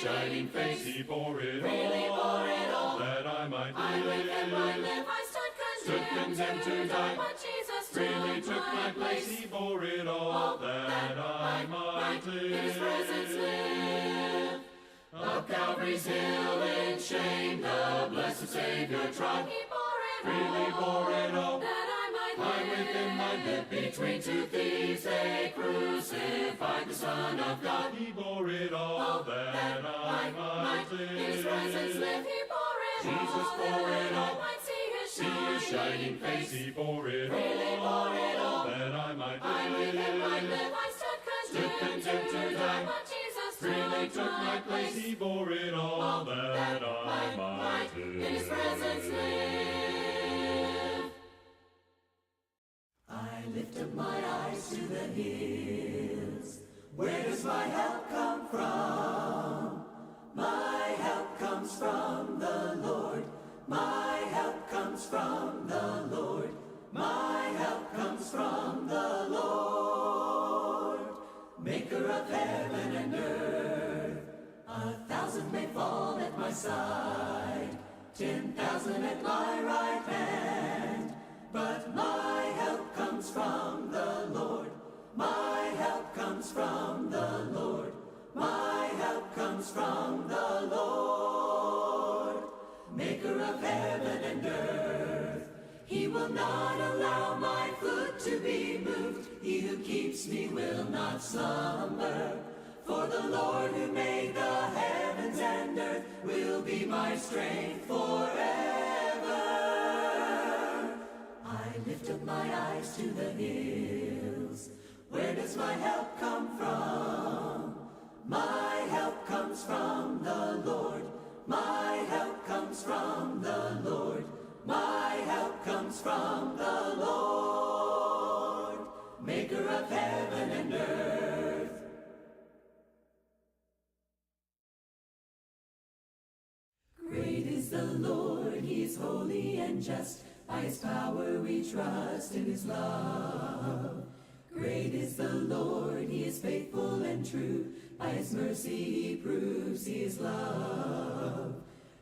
shining face. He bore it Freely bore it all. that I might I live. with him might live. I stood condemned to die, but Jesus Freely took my place. He bore it all that I might live. In his presence live. Up Calvary's hill in shame, the blessed Savior trod. He bore it Freely bore it all that I might live. I with him might live. Between two thieves they crucified the Son of God. He bore it all that I might live. In his presence live. He bore it Jesus all bore it that I all. might see See his his shining face. He bore it Freely bore it all that I might I with him might live. live. I stood condemned to die, but Jesus Freely took my place. He bore it all that I might in his live. presence live. I lift up my eyes to the hills. Where does my help come from? My help comes from the Lord. My help comes from the Lord. My help comes from the Lord. Maker of heaven and earth. 1,000 may fall at my side, 10,000 at my right hand, but my help comes from the Lord. My help comes from the Lord. My help comes from the Lord. Maker of heaven and earth. He will not allow my foot to be moved. He who keeps me will not slumber. For the Lord who made the heavens and earth will be my strength forever. I lift up my eyes to the hills. Where does my help come from? My help comes from the Lord. My help comes from the Lord. My help comes from the Lord, maker of heaven and earth. Great is the Lord, he is holy and just. By his power we trust in his love. Great is the Lord, he is faithful and true. By his mercy he proves his love.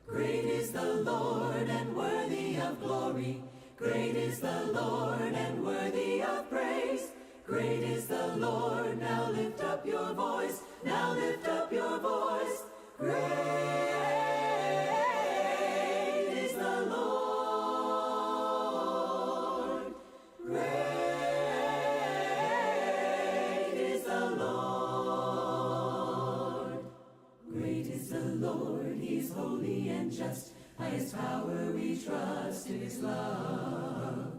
Great is the Lord and worthy of glory. Great is the Lord and worthy of praise. Great is the Lord, now lift up your voice. Now lift up your voice. Great is the Lord. Great is the Lord. Great is the Lord, he is holy and just. By his power we trust in his love.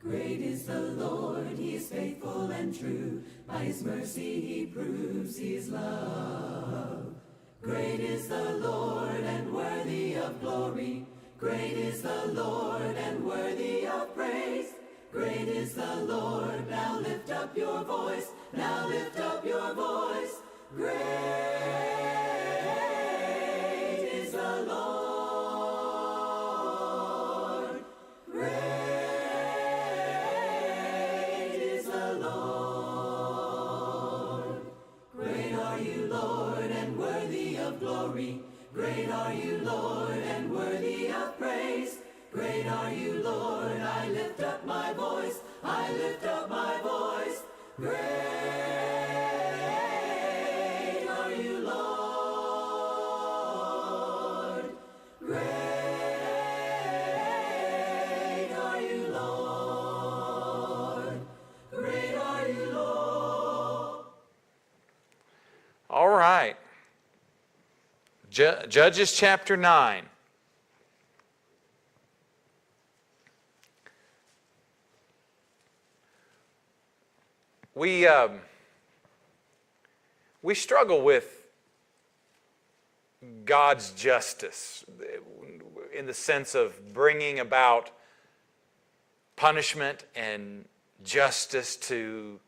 Great is the Lord, he is faithful and true. By his mercy he proves his love. Great is the Lord and worthy of glory. Great is the Lord and worthy of praise. Great is the Lord, now lift up your voice. Now lift up your voice. Great is the Lord. Great is the Lord. Great are you, Lord, and worthy of glory. Great are you, Lord, and worthy of praise. Great are you, Lord, I lift up my voice. I lift up my voice. Great are you, Lord. Great are you, Lord. Great are you, Lord. All right. Judges chapter 9. We struggle with God's justice in the sense of bringing about punishment and justice to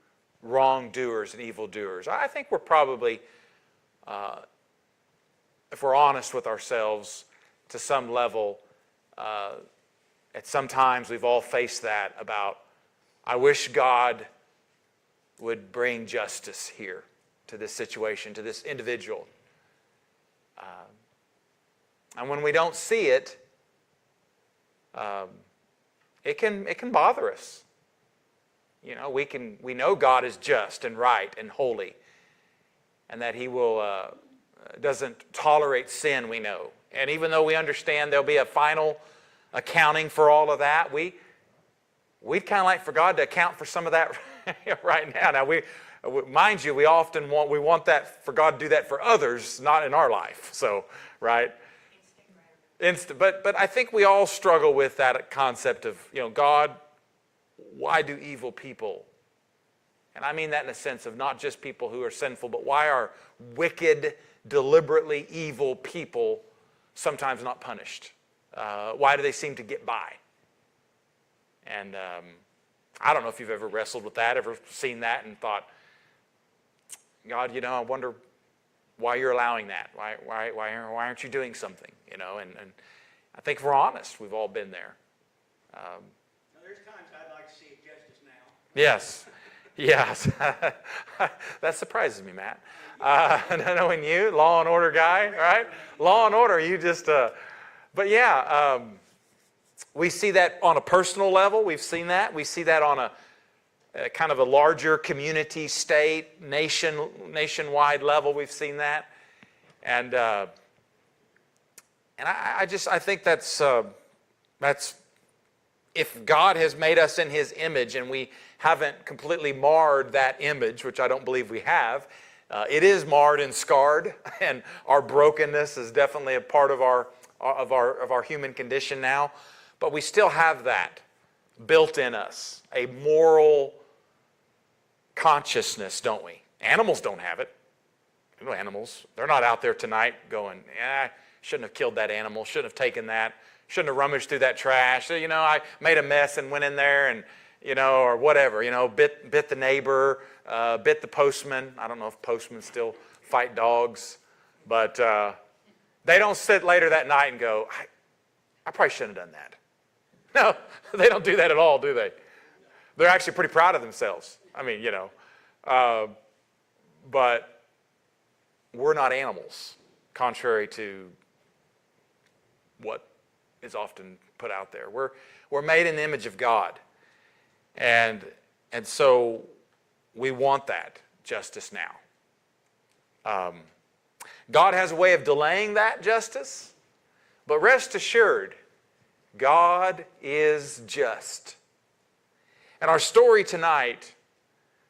wrongdoers and evildoers. I think we're probably, if we're honest with ourselves, to some level, at some times we've all faced that about, I wish God would bring justice here to this situation, to this individual. And when we don't see it, it can bother us. You know, we know God is just and right and holy, and that He doesn't tolerate sin. We know, and even though we understand there'll be a final accounting for all of that, we'd kind of like for God to account for some of that right now. Now, mind you, we often want that for God to do that for others, not in our life. So, right. But I think we all struggle with that concept of, God, why do evil people, and I mean that in a sense of not just people who are sinful, but why are wicked, deliberately evil people sometimes not punished? Why do they seem to get by? And I don't know if you've ever wrestled with that, ever seen that and thought, God, I wonder why you're allowing that. Why aren't you doing something? And I think if we're honest, we've all been there. There's times I'd like to see justice now. Yes. That surprises me, Matt. Knowing you, law and order guy, right? Law and order, you just... But yeah, we see that on a personal level. We've seen that. We see that on a kind of a larger community, state, nationwide level. We've seen that, and I think that's if God has made us in His image and we haven't completely marred that image, which I don't believe we have. It is marred and scarred, and our brokenness is definitely a part of our human condition now. But we still have that built in us, a moral consciousness, don't we? Animals don't have it. Animals, they're not out there tonight going, shouldn't have killed that animal, shouldn't have taken that, shouldn't have rummaged through that trash. I made a mess and went in there and, or whatever, bit the neighbor, bit the postman. I don't know if postmen still fight dogs, but they don't sit later that night and go, I probably shouldn't have done that. No, they don't do that at all, do they? They're actually pretty proud of themselves. I mean, but we're not animals, contrary to what is often put out there. We're made in the image of God, and so we want that justice now. God has a way of delaying that justice, but rest assured, God is just. And our story tonight,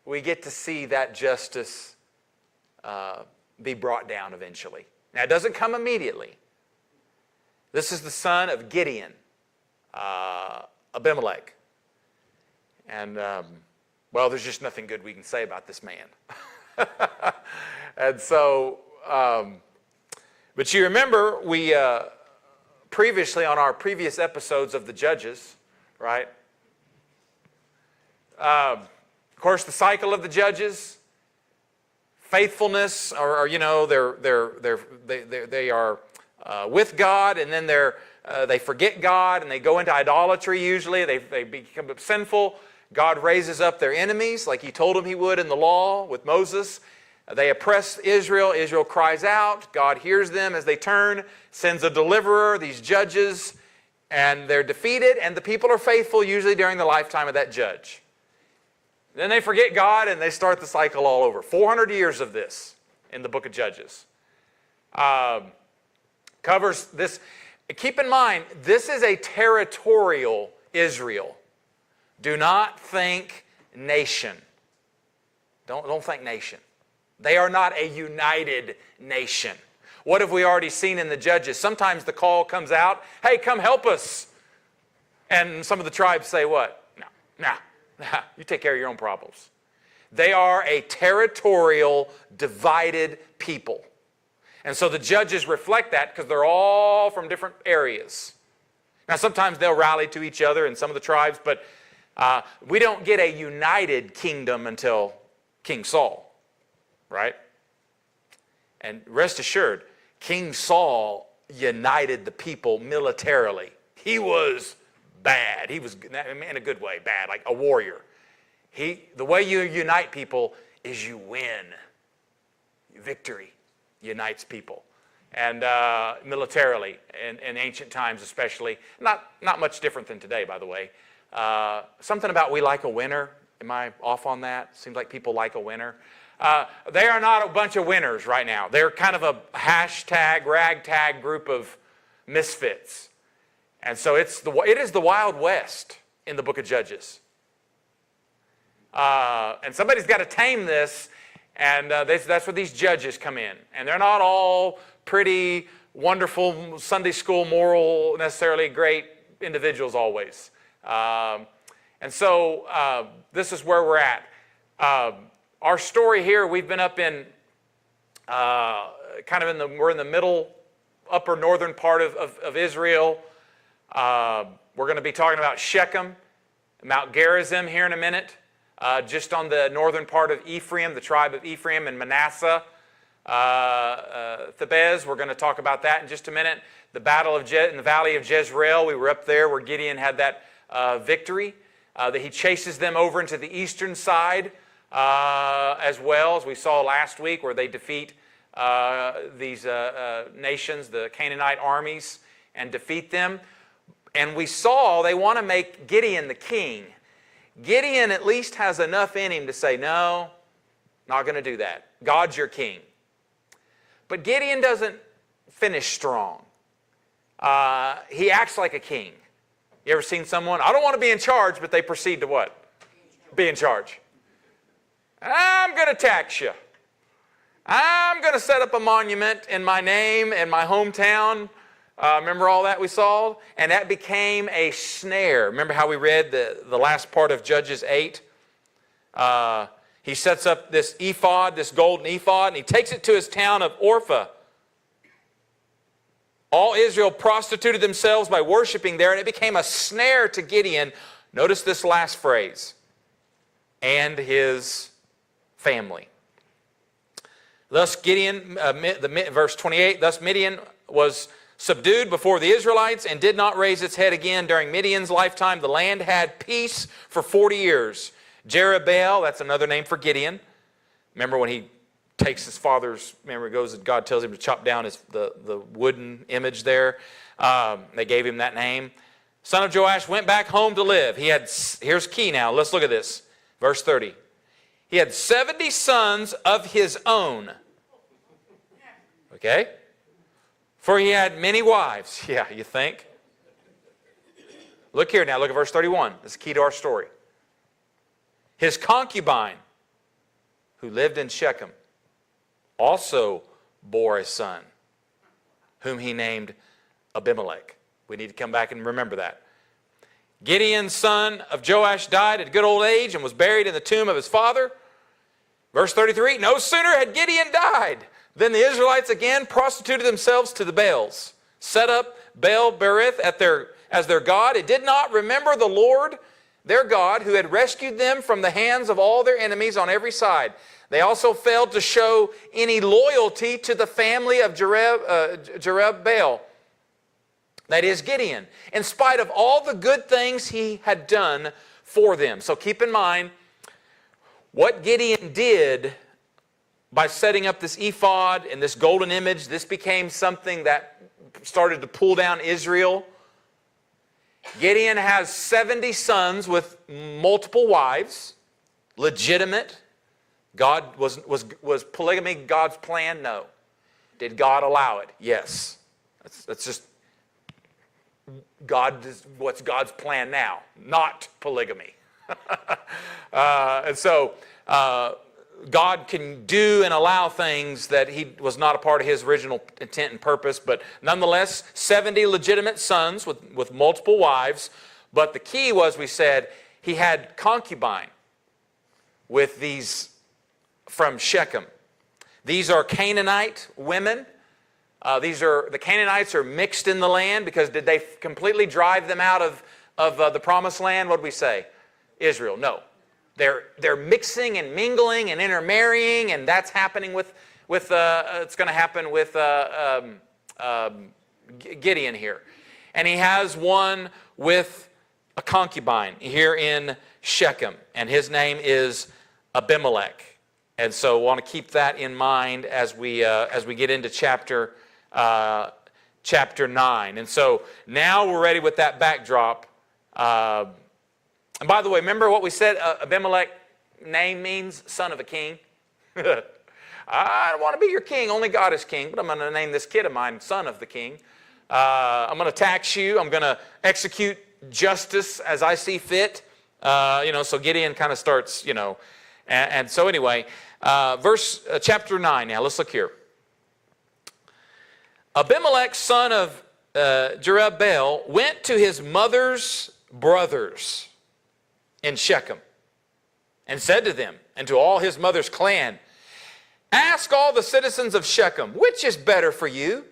we get to see that justice be brought down eventually. Now, it doesn't come immediately. This is the son of Gideon, Abimelech. And, there's just nothing good we can say about this man. And so, but you remember, we previously on our previous episodes of the Judges, right? Of course, the cycle of the Judges, faithfulness, or they are with God, and then they forget God, and they go into idolatry. Usually, they become sinful. God raises up their enemies, like He told them He would in the law with Moses. They oppress Israel. Israel cries out. God hears them as they turn, sends a deliverer, these judges, and they're defeated, and the people are faithful usually during the lifetime of that judge. Then they forget God, and they start the cycle all over. 400 years of this in the book of Judges. Covers this. Keep in mind, this is a territorial Israel. Do not think nation. Don't think nation. They are not a united nation. What have we already seen in the Judges? Sometimes the call comes out, hey, come help us. And some of the tribes say what? No, you take care of your own problems. They are a territorial, divided people. And so the Judges reflect that because they're all from different areas. Now, sometimes they'll rally to each other in some of the tribes, but we don't get a united kingdom until King Saul. Right? And rest assured, King Saul united the people militarily. He was bad. He was, in a good way, bad, like a warrior. The way you unite people is you win. Victory unites people. and militarily in ancient times especially. Not much different than today, by the way. Something about we like a winner. Am I off on that? Seems like people like a winner. They are not a bunch of winners right now. They're kind of a hashtag, ragtag group of misfits. And so it is the Wild West in the book of Judges. And somebody's got to tame this, and that's where these judges come in. And they're not all pretty, wonderful, Sunday school, moral, necessarily great individuals always. And so this is where we're at. Our story here, we've been up in we're in the middle, upper northern part of Israel. We're going to be talking about Shechem, Mount Gerizim here in a minute, just on the northern part of Ephraim, the tribe of Ephraim and Manasseh. Thebez, we're going to talk about that in just a minute. The battle in the valley of Jezreel, we were up there where Gideon had that victory, that he chases them over into the eastern side, as well as we saw last week, where they defeat these nations, the Canaanite armies, and defeat them. And we saw they want to make Gideon the king. Gideon at least has enough in him to say, no, not going to do that. God's your king. But Gideon doesn't finish strong. He acts like a king. You ever seen someone, I don't want to be in charge, but they proceed to what? Be in charge. I'm going to tax you. I'm going to set up a monument in my name in my hometown. Remember all that we saw? And that became a snare. Remember how we read the last part of Judges 8? He sets up this ephod, this golden ephod, and he takes it to his town of Orpha. All Israel prostituted themselves by worshiping there, and it became a snare to Gideon. Notice this last phrase. And his family. Thus Gideon, verse 28, thus Midian was subdued before the Israelites and did not raise its head again. During Midian's lifetime, the land had peace for 40 years. Jerubbaal, that's another name for Gideon. Remember when he takes his father's, God tells him to chop down the wooden image there. They gave him that name. Son of Joash went back home to live. Here's key now. Let's look at this. Verse 30. He had 70 sons of his own. Okay? For he had many wives. Yeah, you think? Look here now. Look at verse 31. This is key to our story. His concubine, who lived in Shechem, also bore a son, whom he named Abimelech. We need to come back and remember that. Gideon, son of Joash, died at a good old age and was buried in the tomb of his father. Verse 33, no sooner had Gideon died than the Israelites again prostituted themselves to the Baals, set up Baal-berith as their god. It did not remember the Lord, their God, who had rescued them from the hands of all their enemies on every side. They also failed to show any loyalty to the family of Jerubbaal. That is Gideon, in spite of all the good things he had done for them. So keep in mind, what Gideon did by setting up this ephod and this golden image, this became something that started to pull down Israel. Gideon has 70 sons with multiple wives, legitimate. Was polygamy God's plan? No. Did God allow it? Yes. That's just what's God's plan now? Not polygamy. And so God can do and allow things that he was not a part of his original intent and purpose, but nonetheless, 70 legitimate sons with multiple wives. But the key was, we said, he had concubine with these from Shechem. These are Canaanite women. The Canaanites are mixed in the land because did they completely drive them out of the promised land? What did we say? Israel. No. They're mixing and mingling and intermarrying, and that's happening with it's going to happen with Gideon here. And he has one with a concubine here in Shechem, and his name is Abimelech. And so I want to keep that in mind as we get into chapter chapter 9. And so now we're ready with that backdrop. And by the way, remember what we said Abimelech name means? Son of a king. I don't want to be your king. Only God is king. But I'm going to name this kid of mine son of the king. I'm going to tax you. I'm going to execute justice as I see fit. So Gideon kind of starts, and so anyway, chapter 9 now, let's look here. Abimelech, son of Jerubbaal, went to his mother's brothers in Shechem and said to them, and to all his mother's clan, ask all the citizens of Shechem, which is better for you,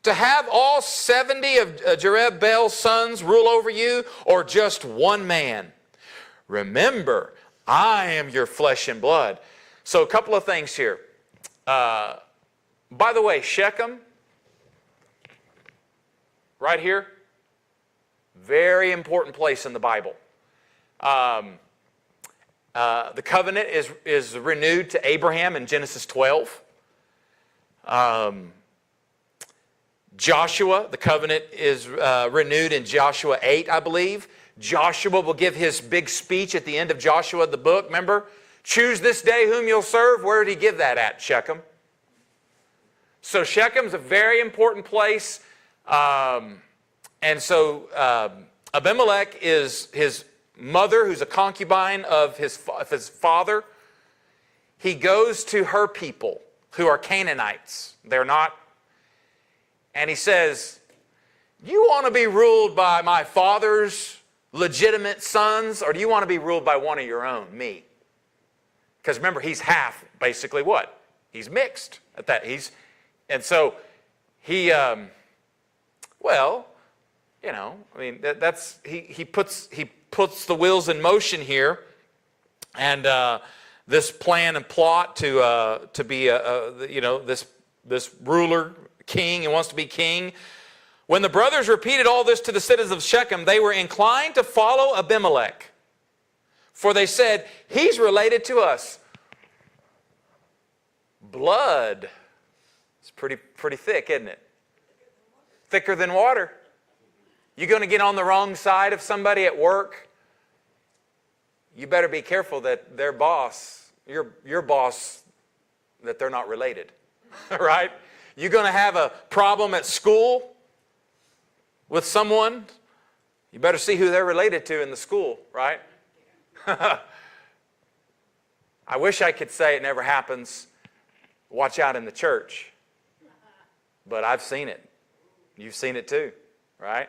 to have all 70 of Jerubbaal's sons rule over you, or just one man? Remember, I am your flesh and blood. So a couple of things here. By the way, Shechem, right here, very important place in the Bible. The covenant is renewed to Abraham in Genesis 12. Joshua, the covenant is renewed in Joshua 8, I believe. Joshua will give his big speech at the end of Joshua, the book. Remember? Choose this day whom you'll serve. Where did he give that at? Shechem. So Shechem's a very important place. And so Abimelech is his mother, who's a concubine of his father. He goes to her people, who are Canaanites. They're not. And he says, you want to be ruled by my father's legitimate sons, or do you want to be ruled by one of your own, me? Because remember, he's half, basically what? He's mixed at that. And so he, he puts the wheels in motion here, and this plan and plot to be this ruler, king, and wants to be king. When the brothers repeated all this to the citizens of Shechem, they were inclined to follow Abimelech. For they said, he's related to us. Blood. It's pretty thick, isn't it? Thicker than water. You're going to get on the wrong side of somebody at work, you better be careful that their boss, your boss, that they're not related. Right? You're going to have a problem at school with someone, you better see who they're related to in the school, right? I wish I could say it never happens. Watch out in the church. But I've seen it. You've seen it too, right?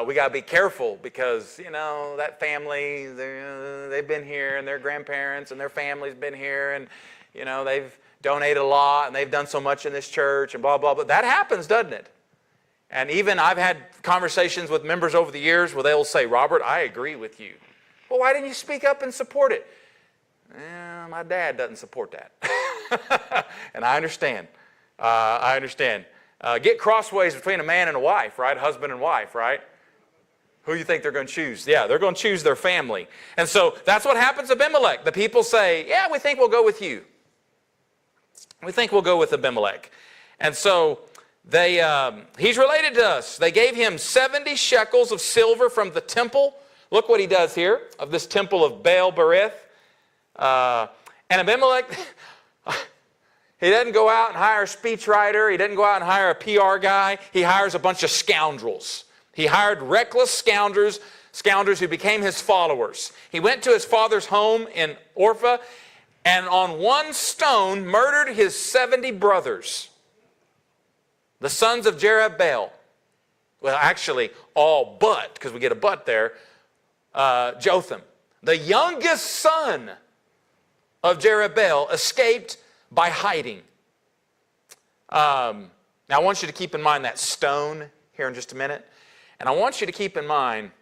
We got to be careful because, that family, they've been here, and their grandparents and their family's been here, and, they've donated a lot, and they've done so much in this church, and blah, blah, blah. That happens, doesn't it? And even I've had conversations with members over the years where they'll say, Robert, I agree with you. Well, why didn't you speak up and support it? My dad doesn't support that. And I understand. Get crossways between a man and a wife, right? Husband and wife, right? Who do you think they're going to choose? Yeah, they're going to choose their family. And so that's what happens to Abimelech. The people say, yeah, we think we'll go with you. We think we'll go with Abimelech. And so he's related to us. They gave him 70 shekels of silver from the temple. Look what he does here of this temple of Baal Berith. And Abimelech, he doesn't go out and hire a speechwriter. He doesn't go out and hire a PR guy. He hires a bunch of scoundrels. He hired reckless scoundrels who became his followers. He went to his father's home in Orpha and on one stone murdered his 70 brothers, the sons of Jerubbaal. Well, actually, all but, because we get a but there, Jotham. The youngest son of Jerubbaal escaped by hiding. Now, I want you to keep in mind that stone here in just a minute. And I want you to keep in mind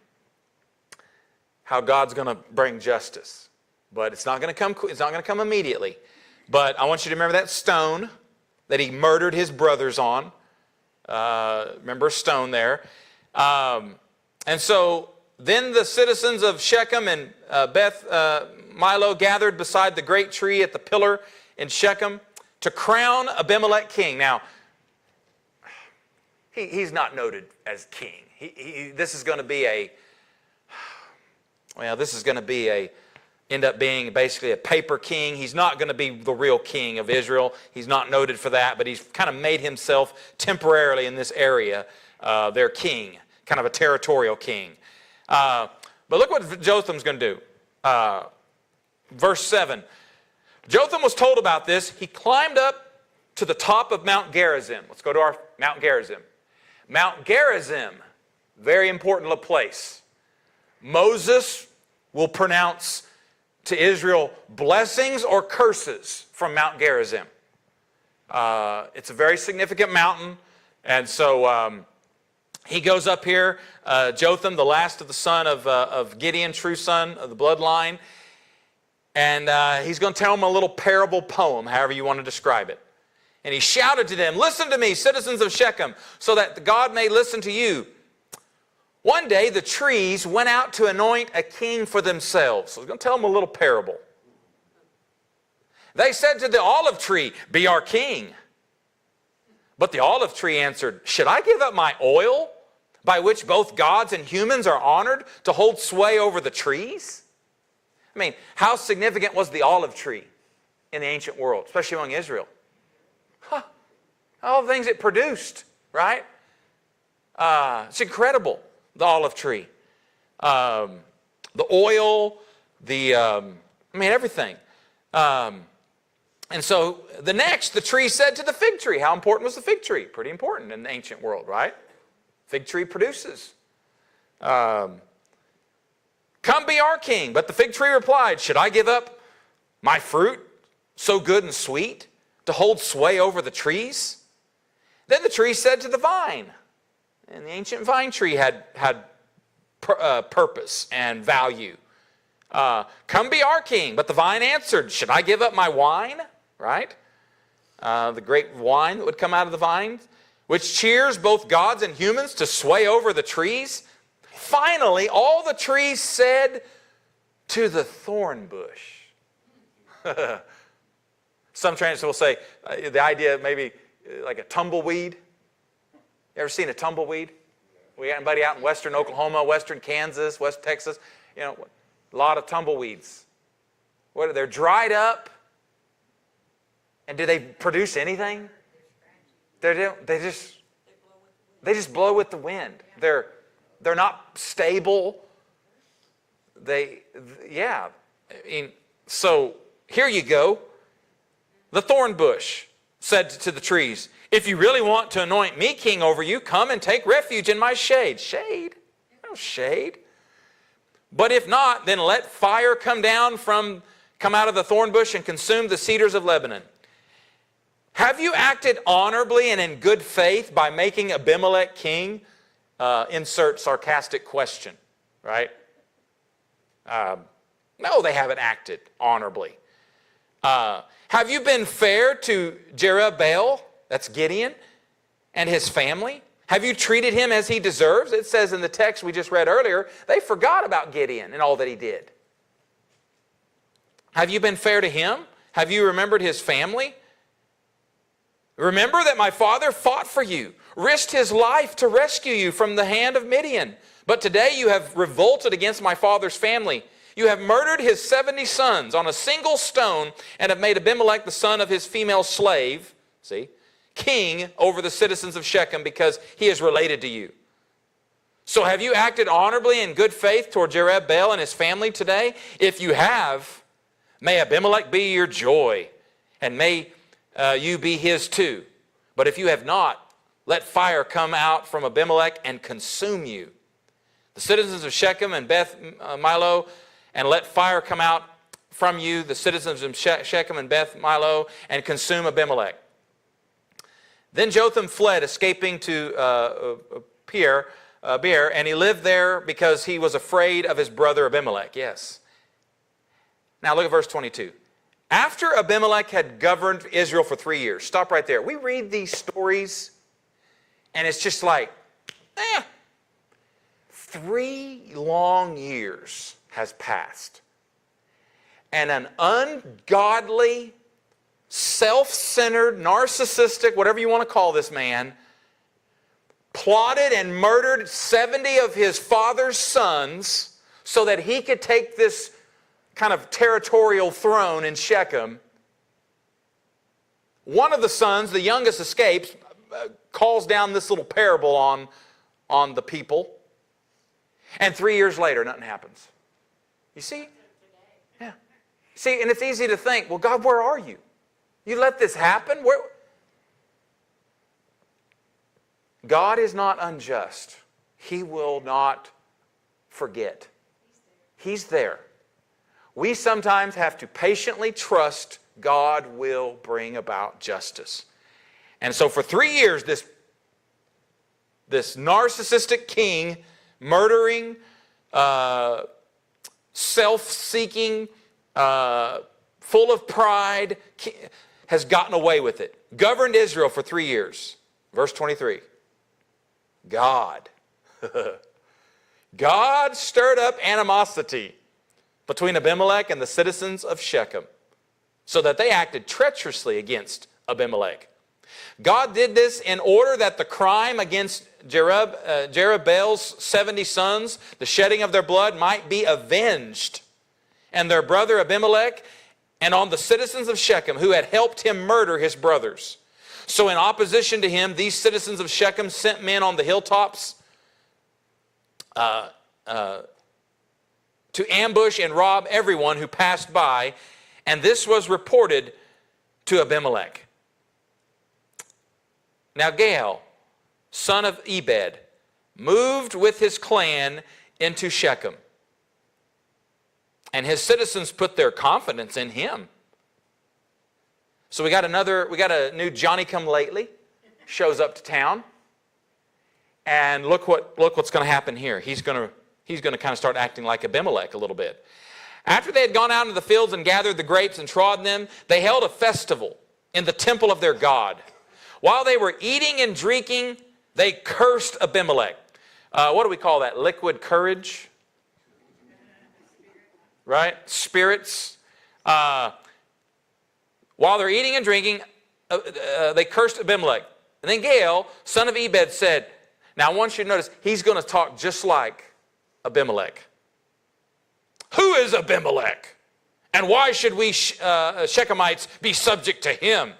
how God's going to bring justice. But it's not going to come immediately. But I want you to remember that stone that he murdered his brothers on. Remember a stone there. And so then the citizens of Shechem and Beth Milo gathered beside the great tree at the pillar in Shechem to crown Abimelech king. Now, he's not noted as king. This is going to be end up being basically a paper king. He's not going to be the real king of Israel. He's not noted for that, but he's kind of made himself temporarily in this area their king, kind of a territorial king. But look what Jotham's going to do. Verse 7. Jotham was told about this. He climbed up to the top of Mount Gerizim. Let's go to our Mount Gerizim. Mount Gerizim, very important place. Moses will pronounce to Israel blessings or curses from Mount Gerizim. It's a very significant mountain, and so he goes up here, Jotham, the last of the son of Gideon, true son of the bloodline, and he's going to tell them a little parable poem, however you want to describe it. And he shouted to them, "Listen to me, citizens of Shechem, so that God may listen to you. One day the trees went out to anoint a king for themselves." So he's going to tell them a little parable. "They said to the olive tree, 'Be our king.' But the olive tree answered, 'Should I give up my oil, by which both gods and humans are honored, to hold sway over the trees?'" I mean, how significant was the olive tree in the ancient world, especially among Israel? All the things it produced, right? It's incredible, the olive tree. The oil, everything. And so the tree said to the fig tree. How important was the fig tree? Pretty important in the ancient world, right? Fig tree produces. "Come be our king." But the fig tree replied, "Should I give up my fruit, so good and sweet, to hold sway over the trees?" Then the tree said to the vine, and the ancient vine tree had purpose and value. "Come be our king." But the vine answered, "Should I give up my wine?" Right? The great wine that would come out of the vine, which cheers both gods and humans to sway over the trees. Finally, all the trees said to the thorn bush. Some translations will say the idea maybe like a tumbleweed. You ever seen a tumbleweed? We got anybody out in western Oklahoma, western Kansas, west Texas? A lot of tumbleweeds. They're dried up. And do they produce anything? They just blow with the wind. They're not stable. So here you go. The thorn bush said to the trees, "If you really want to anoint me king over you, come and take refuge in my shade." Shade? No shade. "But if not, then let fire come out of the thorn bush and consume the cedars of Lebanon. Have you acted honorably and in good faith by making Abimelech king?" Insert sarcastic question, right? No, they haven't acted honorably. "Have you been fair to Jerubbaal," that's Gideon, "and his family? Have you treated him as he deserves?" It says in the text we just read earlier, they forgot about Gideon and all that he did. Have you been fair to him? Have you remembered his family? "Remember that my father fought for you, risked his life to rescue you from the hand of Midian. But today you have revolted against my father's family. You have murdered his 70 sons on a single stone and have made Abimelech, the son of his female slave," see, "king over the citizens of Shechem because he is related to you. So have you acted honorably and good faith toward Jerubbaal and his family today? If you have, may Abimelech be your joy, and may you be his too. But if you have not, let fire come out from Abimelech and consume you. The citizens of Shechem and Beth Milo, and let fire come out from you, the citizens of Shechem and Beth Milo, and consume Abimelech." Then Jotham fled, escaping to Beer, and he lived there because he was afraid of his brother Abimelech. Yes. Now look at verse 22. After Abimelech had governed Israel for 3 years. Stop right there. We read these stories, and it's just like, 3 long years has passed. And an ungodly, self-centered, narcissistic, whatever you want to call this man, plotted and murdered 70 of his father's sons so that he could take this kind of territorial throne in Shechem. One of the sons, the youngest, escapes, calls down this little parable on the people. And 3 years later, nothing happens. You see? Yeah. See, and it's easy to think, well, God, where are you? You let this happen? Where? God is not unjust. He will not forget. He's there. We sometimes have to patiently trust God will bring about justice. And so for 3 years, this narcissistic king, murdering, self-seeking, full of pride, has gotten away with it. Governed Israel for 3 years. Verse 23. God stirred up animosity between Abimelech and the citizens of Shechem, so that they acted treacherously against Abimelech. God did this in order that the crime against Jerubbaal's 70 sons, the shedding of their blood, might be avenged, and their brother Abimelech, and on the citizens of Shechem who had helped him murder his brothers. So in opposition to him, these citizens of Shechem sent men on the hilltops to ambush and rob everyone who passed by, and this was reported to Abimelech. Now Gaal, son of Ebed, moved with his clan into Shechem, and his citizens put their confidence in him. So we got a new Johnny-come-lately shows up to town, and look what's going to happen here. He's going to kind of start acting like Abimelech a little bit. After they had gone out into the fields and gathered the grapes and trodden them, they held a festival in the temple of their God. While they were eating and drinking, they cursed Abimelech. What do we call that? Liquid courage? Right? Spirits. While they're eating and drinking, they cursed Abimelech. And then Gaal, son of Ebed, said, now I want you to notice, he's going to talk just like Abimelech. Who is Abimelech? And why should we Shechemites be subject to him?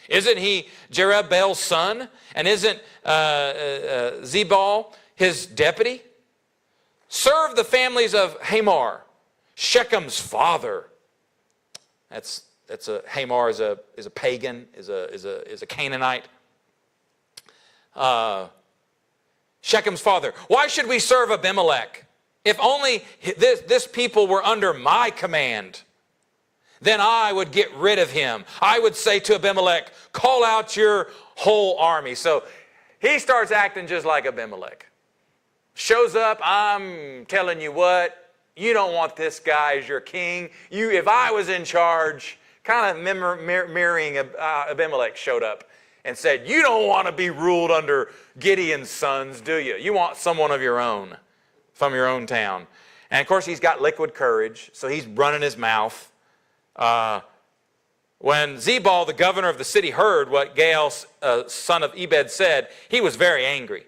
Isn't he Jerubbaal's son? And isn't Zebul his deputy? Serve the families of Hamor, Shechem's father. Hamor is a pagan, is a Canaanite. Shechem's father. Why should we serve Abimelech? If only this people were under my command, then I would get rid of him. I would say to Abimelech, call out your whole army. So he starts acting just like Abimelech. Shows up, I'm telling you what, you don't want this guy as your king. If I was in charge, kind of mirroring Abimelech showed up and said, you don't want to be ruled under Gideon's sons, do you? You want someone of your own, from your own town. And of course, he's got liquid courage, so he's running his mouth. When Zebul, the governor of the city, heard what Gaal, son of Ebed, said, he was very angry.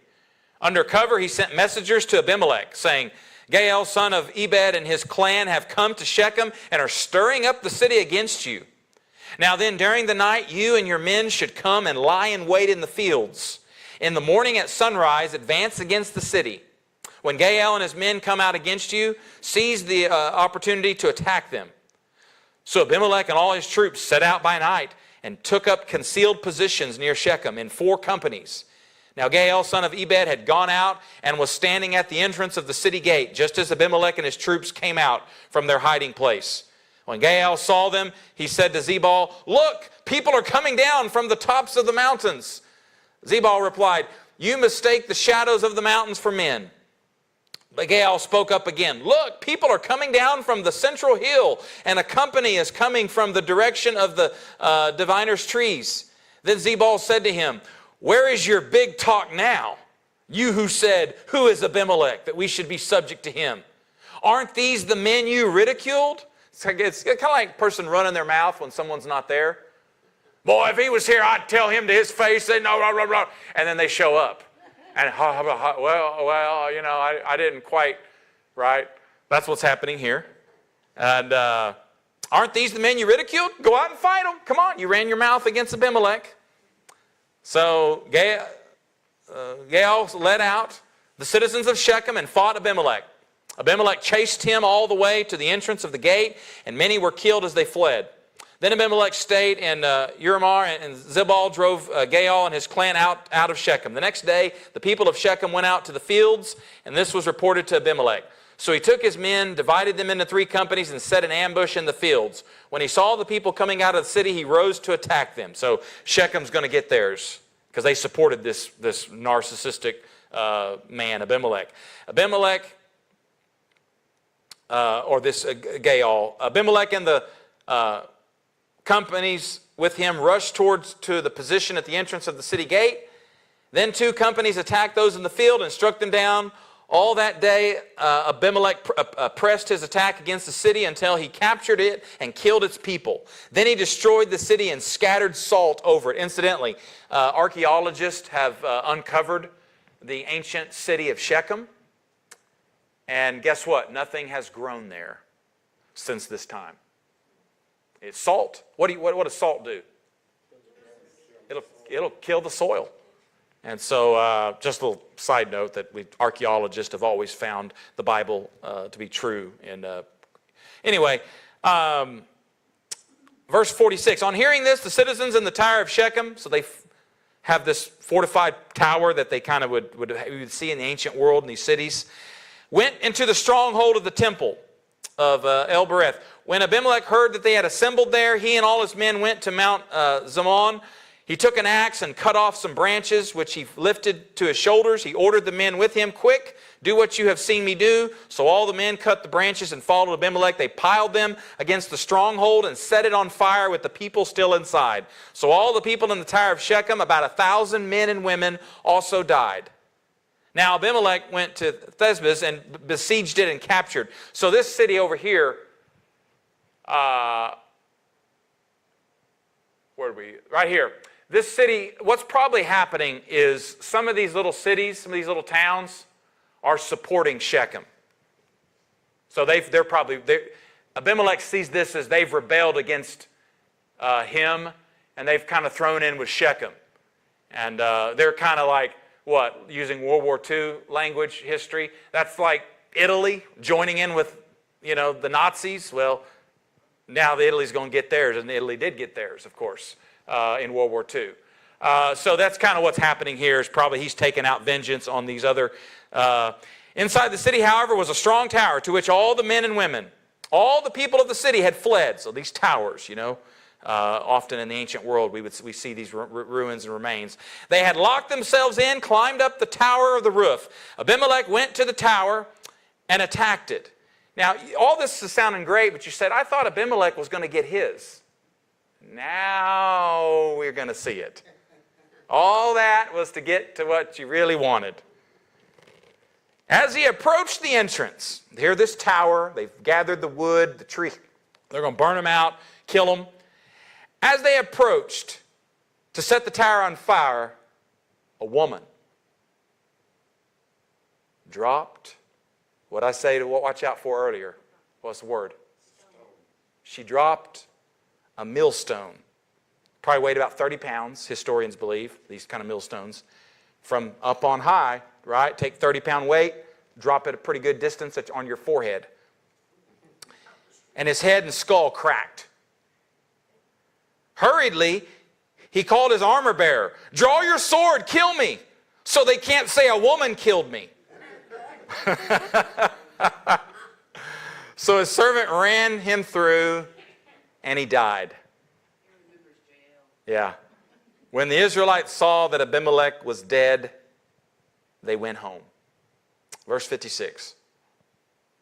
Under cover, he sent messengers to Abimelech, saying, Gaal, son of Ebed, and his clan have come to Shechem and are stirring up the city against you. Now then, during the night, you and your men should come and lie in wait in the fields. In the morning at sunrise, advance against the city. When Gaal and his men come out against you, seize the opportunity to attack them. So Abimelech and all his troops set out by night and took up concealed positions near Shechem in 4 companies. Now Gaal, son of Ebed, had gone out and was standing at the entrance of the city gate, just as Abimelech and his troops came out from their hiding place. When Gaal saw them, he said to Zebul, look, people are coming down from the tops of the mountains. Zebul replied, you mistake the shadows of the mountains for men. But Gaal spoke up again, look, people are coming down from the central hill, and a company is coming from the direction of the diviner's trees. Then Zebul said to him, where is your big talk now? You who said, who is Abimelech, that we should be subject to him? Aren't these the men you ridiculed? It's kind of like a person running their mouth when someone's not there. Boy, if he was here, I'd tell him to his face, say no, blah, blah, blah. And then they show up. And well, you know, I didn't quite, right? That's what's happening here. And aren't these the men you ridiculed? Go out and fight them. Come on, you ran your mouth against Abimelech. So Gaal led out the citizens of Shechem and fought Abimelech. Abimelech chased him all the way to the entrance of the gate, and many were killed as they fled. Then Abimelech stayed in Uriah, and Zebul drove Gaal and his clan out of Shechem. The next day, the people of Shechem went out to the fields, and this was reported to Abimelech. So he took his men, divided them into 3 companies, and set an ambush in the fields. When he saw the people coming out of the city, he rose to attack them. So Shechem's going to get theirs because they supported this narcissistic man, Abimelech. Gaal. Abimelech and the companies with him rushed to the position at the entrance of the city gate. Then 2 companies attacked those in the field and struck them down. All that day, Abimelech pressed his attack against the city until he captured it and killed its people. Then he destroyed the city and scattered salt over it. Incidentally, archaeologists have uncovered the ancient city of Shechem. And guess what? Nothing has grown there since this time. It's salt. What does salt do? It'll kill the soil. And so just a little side note that archaeologists have always found the Bible to be true. And anyway, verse 46. On hearing this, the citizens in the Tower of Shechem, so they have this fortified tower that they kind of would see in the ancient world in these cities, went into the stronghold of the temple of El Bereth. When Abimelech heard that they had assembled there, he and all his men went to Mount Zimmon. He took an axe and cut off some branches, which he lifted to his shoulders. He ordered the men with him, "Quick, do what you have seen me do." So all the men cut the branches and followed Abimelech. They piled them against the stronghold and set it on fire with the people still inside. So all the people in the Tower of Shechem, about 1,000 men and women, also died. Now Abimelech went to Thebez and besieged it and captured. So this city over here, right here. This city, what's probably happening is some of these little cities, some of these little towns are supporting Shechem. So Abimelech sees this as they've rebelled against him, and they've kind of thrown in with Shechem. And they're kind of like, using World War II language, history, that's like Italy joining in with, the Nazis. Well, now Italy's going to get theirs, and Italy did get theirs, of course, in World War II. So that's kind of what's happening here, is probably he's taken out vengeance on these other. Inside the city, however, was a strong tower to which all the men and women, all the people of the city had fled. So these towers, often in the ancient world we see these ruins and remains. They had locked themselves in, climbed up the tower of the roof. Abimelech went to the tower and attacked it. Now, all this is sounding great, but you said, I thought Abimelech was going to get his. Now we're going to see it. All that was to get to what you really wanted. As he approached the entrance, here this tower, they've gathered the wood, the tree. They're going to burn them out, kill them. As they approached to set the tower on fire, a woman dropped what I say to watch out for earlier. What's the word? She dropped a millstone. Probably weighed about 30 pounds, historians believe, these kind of millstones. From up on high, right? Take 30-pound weight, drop it a pretty good distance on your forehead. And his head and skull cracked. Hurriedly, he called his armor bearer. "Draw your sword, kill me, so they can't say a woman killed me." So his servant ran him through, and he died. Yeah. When the Israelites saw that Abimelech was dead, they went home. Verse 56.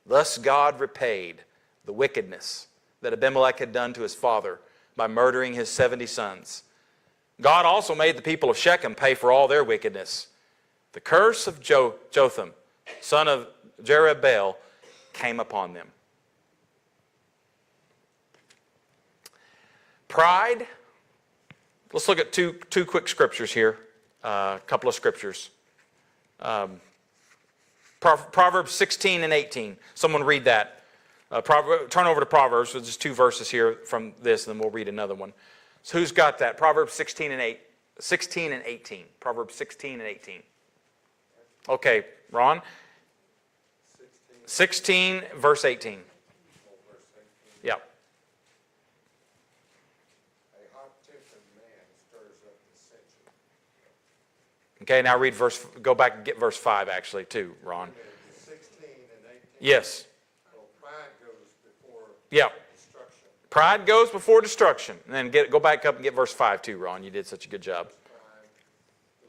Thus God repaid the wickedness that Abimelech had done to his father by murdering his 70 sons. God also made the people of Shechem pay for all their wickedness. The curse of Jotham, son of Jerubbaal, came upon them. Pride. Let's look at two quick scriptures here. A couple of scriptures. Proverbs 16 and 18. Someone read that. Turn over to Proverbs. So just 2 verses here from this, and then we'll read another one. So who's got that? Proverbs 16 and 18. Proverbs 16 and 18. Okay, Ron. 16, verse 18. Yeah. A hot-tempered man stirs up dissension. Okay, now read go back and get verse 5 actually too, Ron. 16 and 18. Yes. Well, pride goes before Yeah. destruction. Pride goes before destruction. And then go back up and get verse 5 too, Ron. You did such a good job. Pride.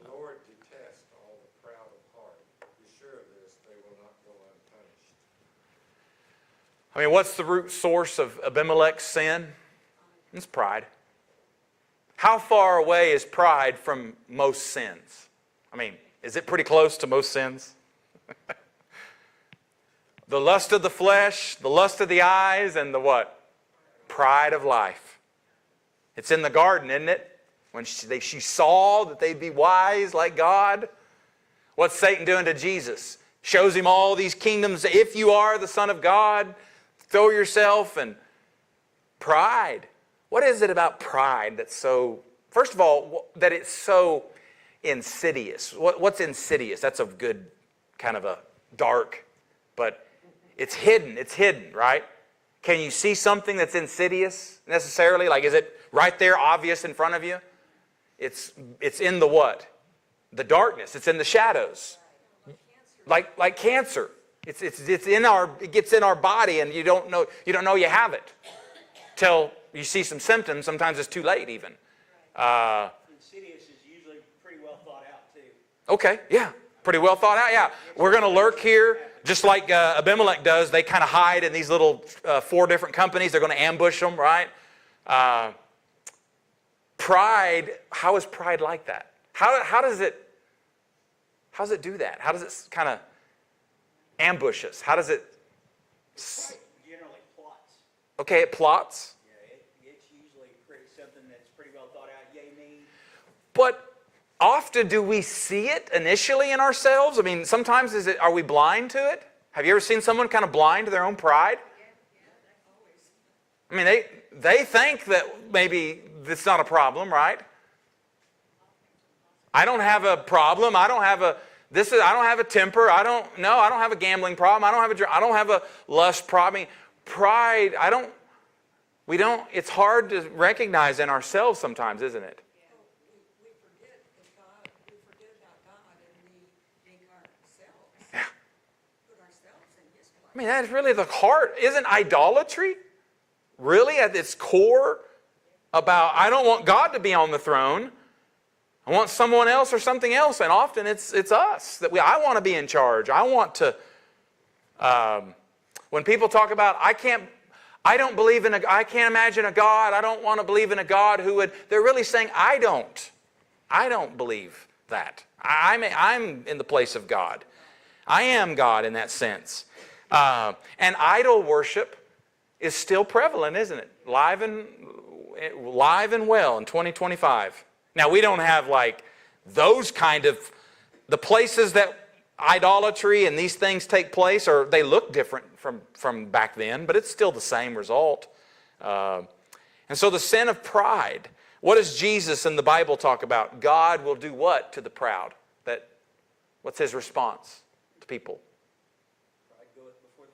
The Lord detests all the proud of heart. Be sure of this, they will not go unpunished. I mean, what's the root source of Abimelech's sin? It's pride. How far away is pride from most sins? I mean, is it pretty close to most sins? The lust of the flesh, the lust of the eyes, and the what? Pride of life. It's in the garden, isn't it? When she saw that they'd be wise like God. What's Satan doing to Jesus? Shows him all these kingdoms. If you are the Son of God, throw yourself, and pride. What is it about pride that's so, first of all, that it's so insidious? What's insidious? That's a good kind of a dark, but it's hidden. It's hidden, right? Can you see something that's insidious necessarily? Like, is it right there, obvious in front of you? It's in the what? The darkness. It's in the shadows. Like cancer. It gets in our body, and you don't know you have it till you see some symptoms. Sometimes it's too late even. Insidious is usually pretty well thought out too. Okay, yeah, pretty well thought out. Yeah, we're going to lurk here, just like Abimelech does. They kind of hide in these little 4 different companies. They're going to ambush them, right? Pride. How is pride like that? How does it do that? How does it kind of ambush us? How does it? Generally plots. Okay, it plots. Yeah, it's usually something that's pretty well thought out. Yay me. But often do we see it initially in ourselves? I mean, sometimes are we blind to it? Have you ever seen someone kind of blind to their own pride? I mean, they think that maybe it's not a problem, right? I don't have a problem. I don't have a temper. I don't have a gambling problem. I don't have a lust problem. I mean, pride, it's hard to recognize in ourselves sometimes, isn't it? We forget about God, and we make ourselves, put ourselves in His place. I mean, that's really the heart. Isn't idolatry really at its core about, I don't want God to be on the throne. I want someone else or something else. And often it's us. I want to be in charge. I want to, when people talk about, I can't imagine a God. I don't want to believe in a God who would, they're really saying, I don't believe that. I'm in the place of God. I am God in that sense. And idol worship is still prevalent, isn't it? Live and well in 2025. Now, we don't have like those kind of, the places that idolatry and these things take place, or they look different from back then, but it's still the same result. And so the sin of pride, what does Jesus in the Bible talk about? God will do what to the proud? What's His response to people?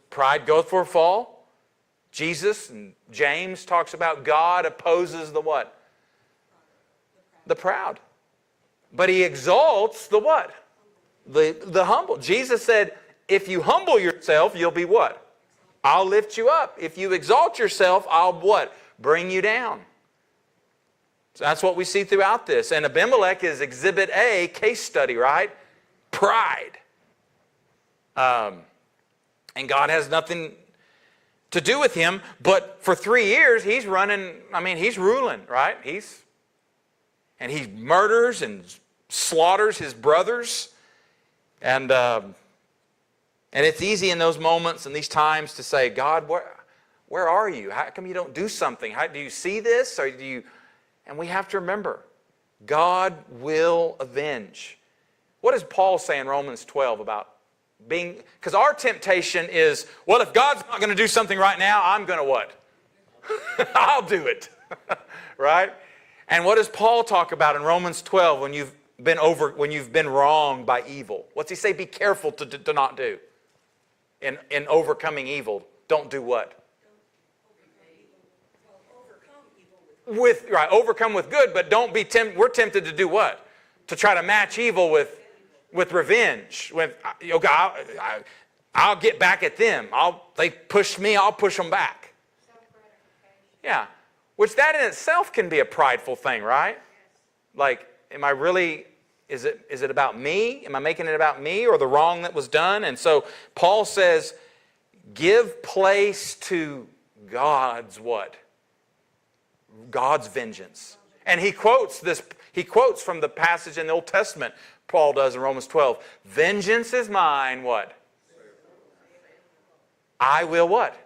Pride goeth before a fall. Jesus and James talks about God opposes the what? The proud. But He exalts the what? The humble. Jesus said, if you humble yourself, you'll be what? I'll lift you up. If you exalt yourself, I'll what? Bring you down. So that's what we see throughout this. And Abimelech is exhibit A, case study, right? Pride. And God has nothing to do with him, but for 3 years he's ruling, right? And he murders and slaughters his brothers. And it's easy in those moments and these times to say, God, where are you? How come you don't do something? Do you see this? And we have to remember, God will avenge. What does Paul say in Romans 12 about being, because our temptation is, well, if God's not going to do something right now, I'm going to what? I'll do it. Right? And what does Paul talk about in Romans 12 when you've been wronged by evil? What's he say? Be careful to not do. In overcoming evil, don't do what? Overcome evil with Right, overcome with good, but don't be tempted. We're tempted to do what? To try to match evil with revenge. With, okay, I'll get back at them. They pushed me, I'll push them back. Yeah, which that in itself can be a prideful thing, right? Like, am I really, is it about me? Am I making it about me or the wrong that was done? And so Paul says, give place to God's what? God's vengeance. And he quotes from the passage in the Old Testament, Paul does in Romans 12. Vengeance is mine, what? I will what?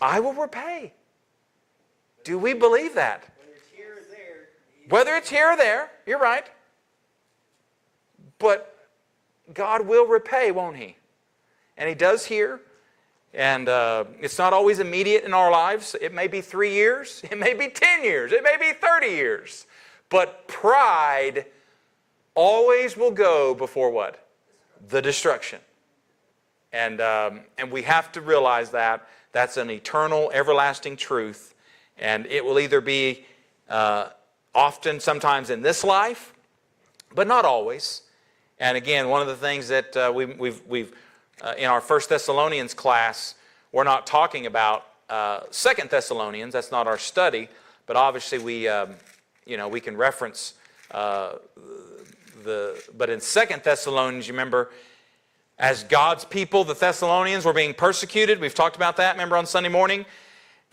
I will repay. Do we believe that? Whether it's here or there. Whether it's here or there, you're right. But God will repay, won't He? And He does here. And it's not always immediate in our lives. It may be 3 years. It may be 10 years. It may be 30 years. But pride always will go before what? The destruction. And we have to realize that. That's an eternal, everlasting truth. And it will either be often, sometimes in this life, but not always. And again, one of the things that we've in our 1 Thessalonians class, we're not talking about 2 Thessalonians. That's not our study. But obviously we can reference but in 2 Thessalonians, you remember, as God's people, the Thessalonians were being persecuted. We've talked about that, remember, on Sunday morning.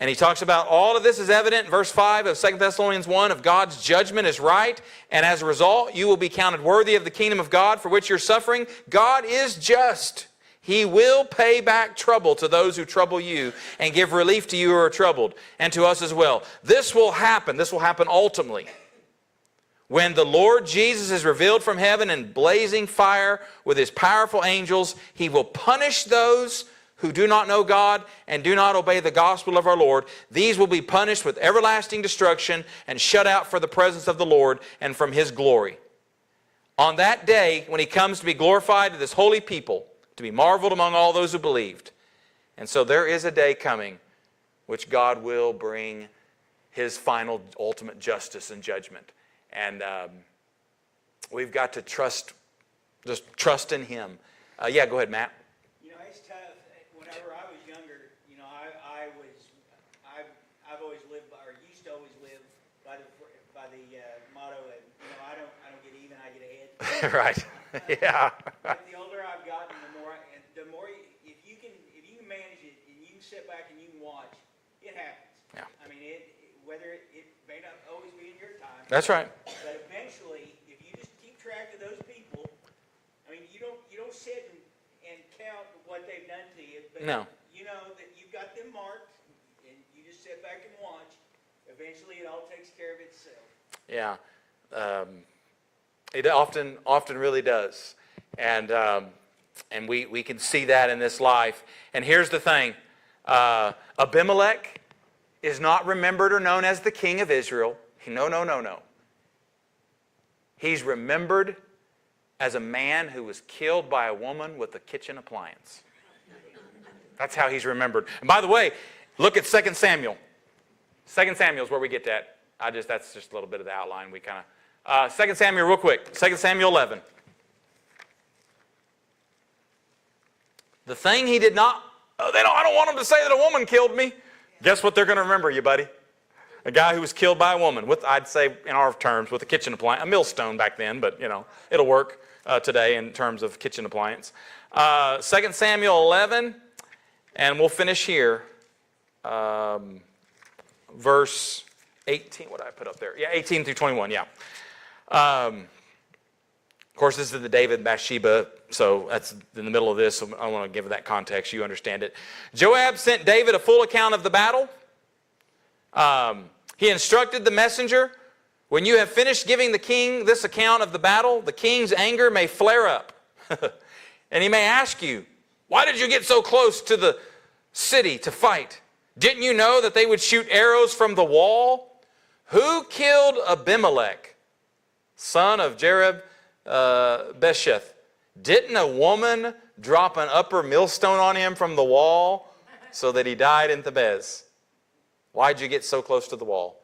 And he talks about all of this is evident in verse 5 of 2 Thessalonians 1 of God's judgment is right. And as a result, you will be counted worthy of the kingdom of God for which you're suffering. God is just. He will pay back trouble to those who trouble you and give relief to you who are troubled, and to us as well. This will happen. This will happen ultimately when the Lord Jesus is revealed from heaven in blazing fire with His powerful angels. He will punish those who do not know God and do not obey the gospel of our Lord. These will be punished with everlasting destruction and shut out for the presence of the Lord and from His glory. On that day, when He comes to be glorified to this holy people, to be marveled among all those who believed. And so there is a day coming which God will bring His final, ultimate justice and judgment. And we've got to trust in Him. Yeah, go ahead, Matt. It's tough. Whenever I was younger, I've always lived by, or used to always live by the motto of, I don't get even, I get ahead. Right. Yeah. The older I've gotten, the more if you can manage it and you can sit back and you can watch, it happens. Yeah. I mean, whether it may not always be in your time. That's right. But eventually, if you just keep track of those people, I mean, you don't sit and count what they've done to you, but No. you know that you've got them marked, and you just sit back and watch. Eventually, it all takes care of itself. Yeah. It often really does. And we can see that in this life. And here's the thing. Abimelech is not remembered or known as the king of Israel. No. He's remembered as a man who was killed by a woman with a kitchen appliance. That's how he's remembered. And by the way, look at 2 Samuel. 2 Samuel is where we get that. That's just a little bit of the outline. We kind of 2 Samuel real quick. 2 Samuel 11. The thing he did not, I don't want them to say that a woman killed me. Guess what they're going to remember you, buddy? A guy who was killed by a woman with, I'd say in our terms, with a kitchen appliance, a millstone back then, but it'll work today in terms of kitchen appliance. 2 Samuel 11, and we'll finish here. Verse 18, what did I put up there? Yeah, 18 through 21, yeah. Of course, this is the David and Bathsheba, so that's in the middle of this, so I don't want to give that context. You understand it. Joab sent David a full account of the battle. He instructed the messenger When you have finished giving the king this account of the battle, the king's anger may flare up. And he may ask you, why did you get so close to the city to fight? Didn't you know that they would shoot arrows from the wall? Who killed Abimelech, son of Jerub-Besheth? Didn't a woman drop an upper millstone on him from the wall so that he died in Thebez? Why'd you get so close to the wall?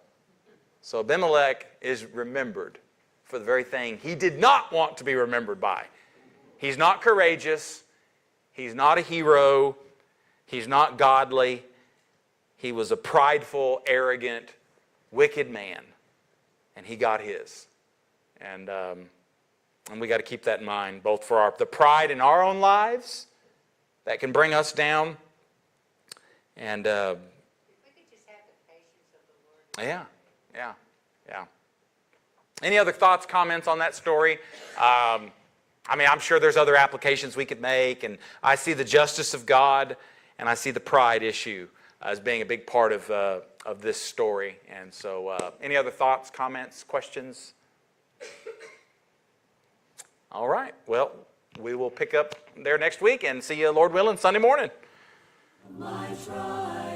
So Abimelech is remembered for the very thing he did not want to be remembered by. He's not courageous. He's not a hero. He's not godly. He was a prideful, arrogant, wicked man. And he got his. And we got to keep that in mind, both for the pride in our own lives that can bring us down. And We could just have the patience of the Lord. yeah. Any other thoughts, comments on that story? I'm sure there's other applications we could make, and I see the justice of God, and I see the pride issue as being a big part of this story. And so, any other thoughts, comments, questions? All right. Well, we will pick up there next week and see you, Lord willing, Sunday morning. My trial.